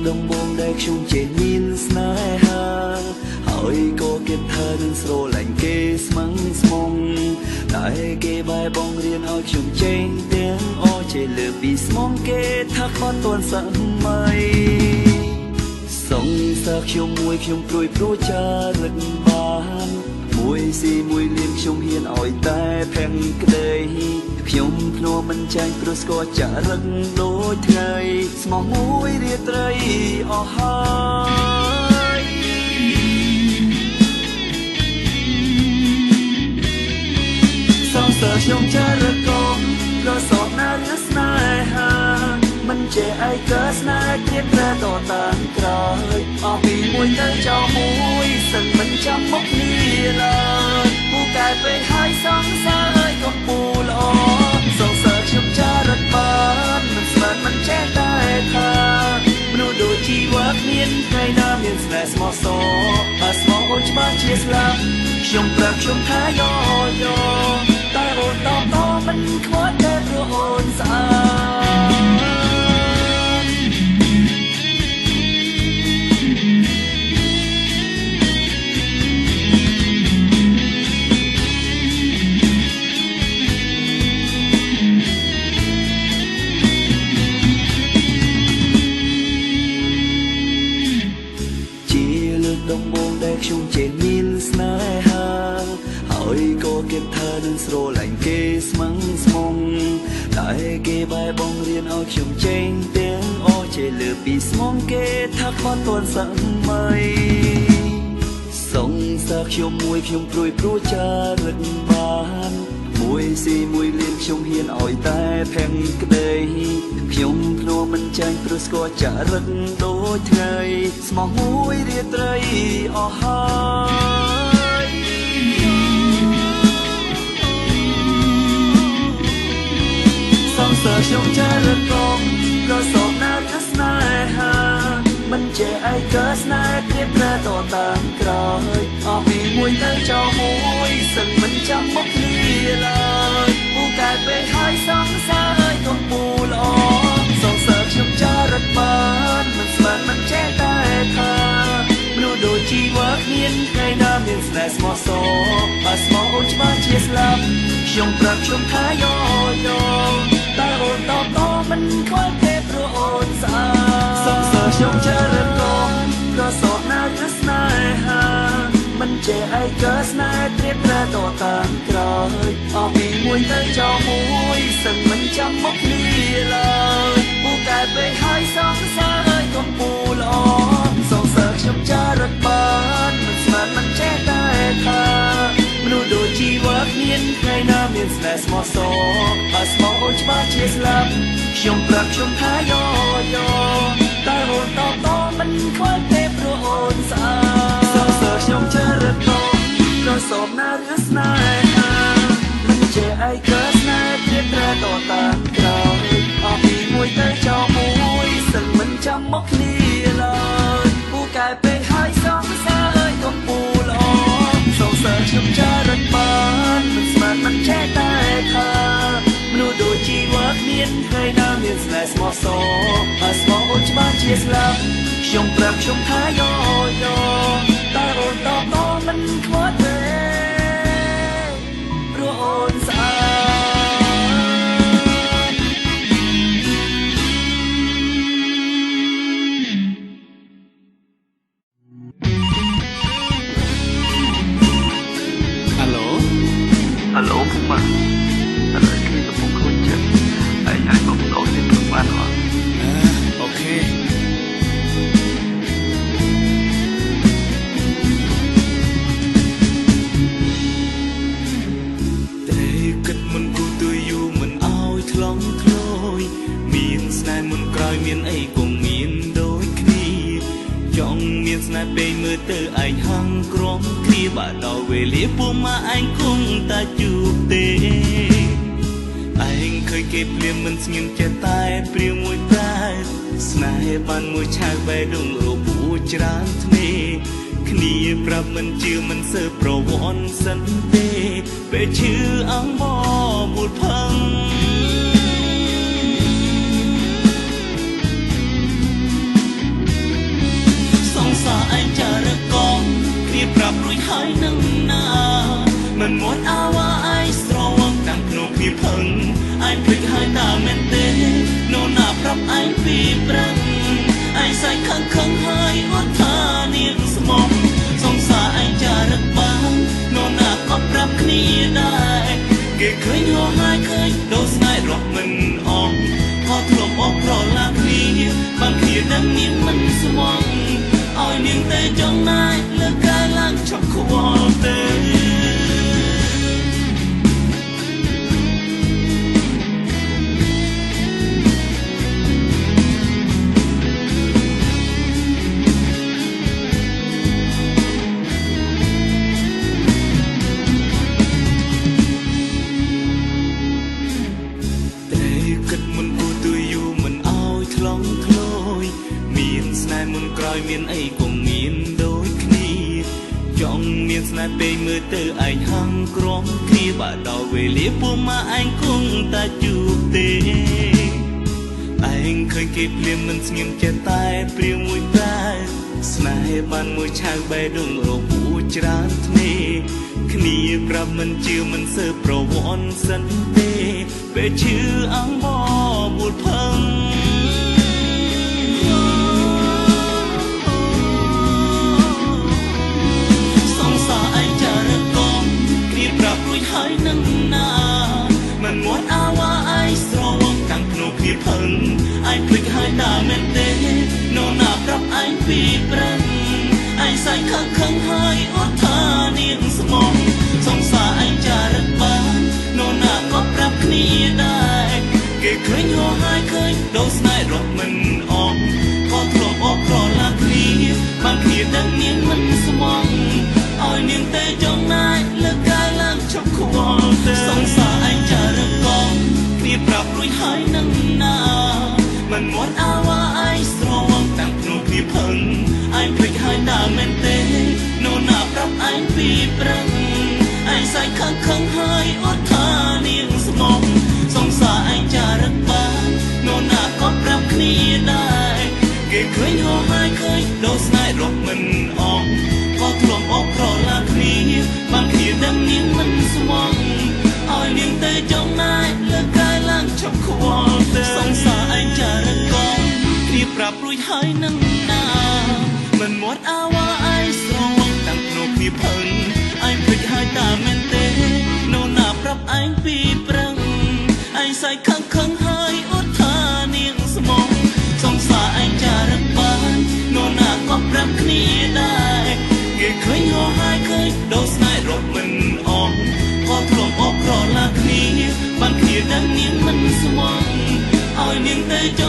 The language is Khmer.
ដំបងដែលខ្ញុំចេះមានស្នេហាហើយក៏គិតថានឹងស្រឡាញ់គេស្មឹងស្មងតែគេបែបបងរៀនឲ្យខ្ញុំចេញទាំងអស់ចេះលើពីស្មងគេថាខត់តន់សម័យសងសាខ្ញុំមួយខ្ញុំព្រួយព្រួចារឹកបានមួយស៊ីមួយលៀនខ្ញុំហ៊ានឲ្យតែផែងក្តីខ្ញុំភ្នួមិនចាញ់ព្រោះស្គាល់ចារឹកដូចថ្ងៃស្មោះមួយរាត្រីអស់ហើយសងសើខ្ញុំចារឹកកងក៏សោកណាស់ស្នេហាមិនចេះឯកស្នេហ៍ទៀតតែតតាំងក្រោយអស់ពីមួយទៅចោលមួយសឹងមិនចាំមកនេះឡើយពូកែពេកហើយសងសើចកំពូល្អសងសើខ្ញុំចារឹកបានមិនស្មានមិនចេះតែថាមនុស្សដូចជីវ៉ាគ្មានថ្ងៃណាមានស្នេហ៍ស្មោះសរអាស្មោះអូនច្បាស់ជាស្លាប់ខ្ញុំប្រាប់ខ្ញុំថាយោតែអូនតបមិនខ្វាត់តែព្រោះអូនស្អាតដំបងដែលខ្ញុំចេះមានស្នេហាហើយក៏គិតថានឹងស្រឡាញ់គេស្មឹងស្មងតែគេបែបបងរៀនឲ្យខ្ញុំចេញទាំងអស់ចេះលើពីស្មងគេថាខត់តន់សម័យសងសាខ្ញុំមួយខ្ញុំព្រួយព្រួចារឹកបានមួយស៊ីមួយលៀនខ្ញុំហ៊ានឲ្យតែផែងក្តីខ្ញុំភ្នួមិនចាញ់ព្រោះស្គាល់ចារឹកដូចថ្ងៃស្មោះមួយរាត្រីអស់ហើយសងសើខ្ញុំចារឹកកងក៏សោកណាស់ស្នេហាមិនចេះឯកស្នេហ៍ទៀតតែតតាំងក្រោយអស់ពីមួយទៅចោលមួយសឹងមិនចាំមកនេះឡើយពូកែពេកហើយសងសើចកំពូល្អសងសើខ្ញុំចារឹកបានមិនស្មានមិនចេះតែថាមនុស្សដូចជីវ៉ាគ្មានថ្ងៃណាមានស្នេហ៍ស្មោះសរអាស្មោះអូនច្បាស់ជាស្លាប់ខ្ញុំប្រាប់ខ្ញុំថាយោតែអូនតបមិនខ្វល់ទេព្រោះអូនស្អាតសងសើខ្ញុំចារឹកកងក៏សោកណាស់ស្នេហាមិនចេះឯកស្នេហ៍ទៀតតែតតាំងក្រោយអស់ពីមួយទៅចោលមួយសឹងមិនចាំមកនេះឡើយពូកែពេកហើយសងសើចកំពូល្អសងសើខ្ញុំចារឹកបានមិនស្មានមិនចេះតែថាមនុស្សដូចជីវ៉ាគ្មានថ្ងៃណាមានស្នេហ៍ស្មោះសរអាស្មោះអូនច្បាស់ជាស្លាប់ខ្ញុំប្រាប់ខ្ញុំថាយោតែអូនតបមិនខ្វល់ទេព្រោះអូនស្អាតសងសើខ្ញុំចារឹកកងក៏សោកណាស់ស្នេហាមិនចេះឯកស្នេហ៍ទៀតតែតតាំងក្រោយអស់ពីមួយទៅចោលមួយសឹងមិនចាំមកនេះឡើយពូកែពេកហើយសងសើចកំពូល្អសងសើខ្ញុំចារឹកបានមិនស្មានមិនចេះតែថាមនុស្សដូចជីវ៉ាគ្មានថ្ងៃណាមានស្នេហ៍ស្មោះសរអាស្មោះអូនច្បាស់ជាស្លាប់ខ្ញុំប្រាប់ខ្ញុំថាយោតែអូនតបមិនខ្វាត់ទេព្រោះអូនស្អាតហៅឡូពុកម៉ាឥឡូវគេកំពុងខូចចិត្តហើយអាចមកដោទៀតពុកបានអត់អូខេតែគិតមិនគូទៅយូរមិនឲ្យថ្លង់ធ្លោយមានស្នេហ៍មុនក្រោយមានអីក៏មានដូចគ្នាចង់មានស្នេហ៍ពេលមើលទៅឯងហឹងក្រំគ្នាបើដល់វេលាពុំមកឯងគង់តែជួបទេឯងឃើញគេភ្លាមមិនស្ងៀមចេះតែព្រាវមួយតែស្នេហ៍បានមួយឆៅបែដងរបួសច្រើនធ្នេគ្នាប្រាប់មិនជឿមិនសើប្រវត្តិសិនទេពេលឈឺអងមកមូលផឹង មុនក្រោយមានអីក៏មានដូចគ្នាចង់មានស្នេហ៍ពេលមើលទៅឯងហាំងក្រំគ្នាបើដល់វេលាពួកមកឯងគង់តែជួបទេឯងឃើញគេភ្លាមមិនស្ងៀមចិត្តតែព្រាវមួយតែស្នេហ៍បានមួយឆៅបេះដូងរពូច្រើនធ្នេគ្នាប្រាប់មិនជឿមិនសើប្រវត្តិសិនទេពេលឈឺអង្គបបួលផឹងសង្សារឯងចារកងគ្នាប្រាប់រួចហើយនឹងណាមិនមាត់អាវ៉ាឯងស្រវឹងតាំងភ្នោះគ្នាផឹងឯងភ្លេចហើយដើមែនទេនោណាប្រាប់ឯងពីប្រឹងឯងសាយខឹងហើយអត់ថានាងស្មងសង្សារឯងចារបាននោណាក៏ប្រាប់គ្នាដែរគេឃើញហោហើយឃើញដូរស្នេហ៍រត់មិនអងក៏ធ្លាប់អបក្រឡាគ្នាបានគ្នាដឹងនាងមិនស្មងឲ្យនាងទេចង់ណាយលើកកាយឡើងជប់ខ្វល់ទៅសង្សារឯងចារកងគ្នាប្រាប់រួចហើយនឹងណាមិនមាត់អាវ៉ាឯងស្រវឹងតាំងភ្នោះគ្នាផឹងឯងភ្លេចហើយដើមែនទេនោណាប្រាប់ឯងពីប្រឹងឯងសាយខឹងហើយអត់ថានាងស្មងសង្សារឯងចារបាននោណាក៏ប្រាប់គ្នាដែរគេឃើញហោហើយឃើញដូរស្នេហ៍រត់មិនអងក៏ធ្លាប់អបក្រឡាគ្នាបានគ្នាដឹងនាងមិនស្មងឲ្យនាងទៅចង់ណាយលើកកាយឡើងជប់ខ្វល់ទៅសង្សារឯងចារកងគ្នាប្រាប់រួចហើយនឹងណាមិនមាត់អាវ៉ាឯងស្រវឹងតាំងភ្នោះគ្នាផឹងឯងភ្លេចហើយតាមែនទេនោណាប្រាប់ឯងពីប្រឹងឯងសាយខឹងហើយអត់ថានាងស្មងសង្សារឯងចារបាននោណាក៏ប្រាប់គ្នាដែរគេឃើញហោហើយឃើញដូរស្នេហ៍រត់មិនអងក៏ធ្លាប់អបក្រឡាគ្នាបានគ្នាដឹងនាងមិនស្មងឲ្យនាងទៅច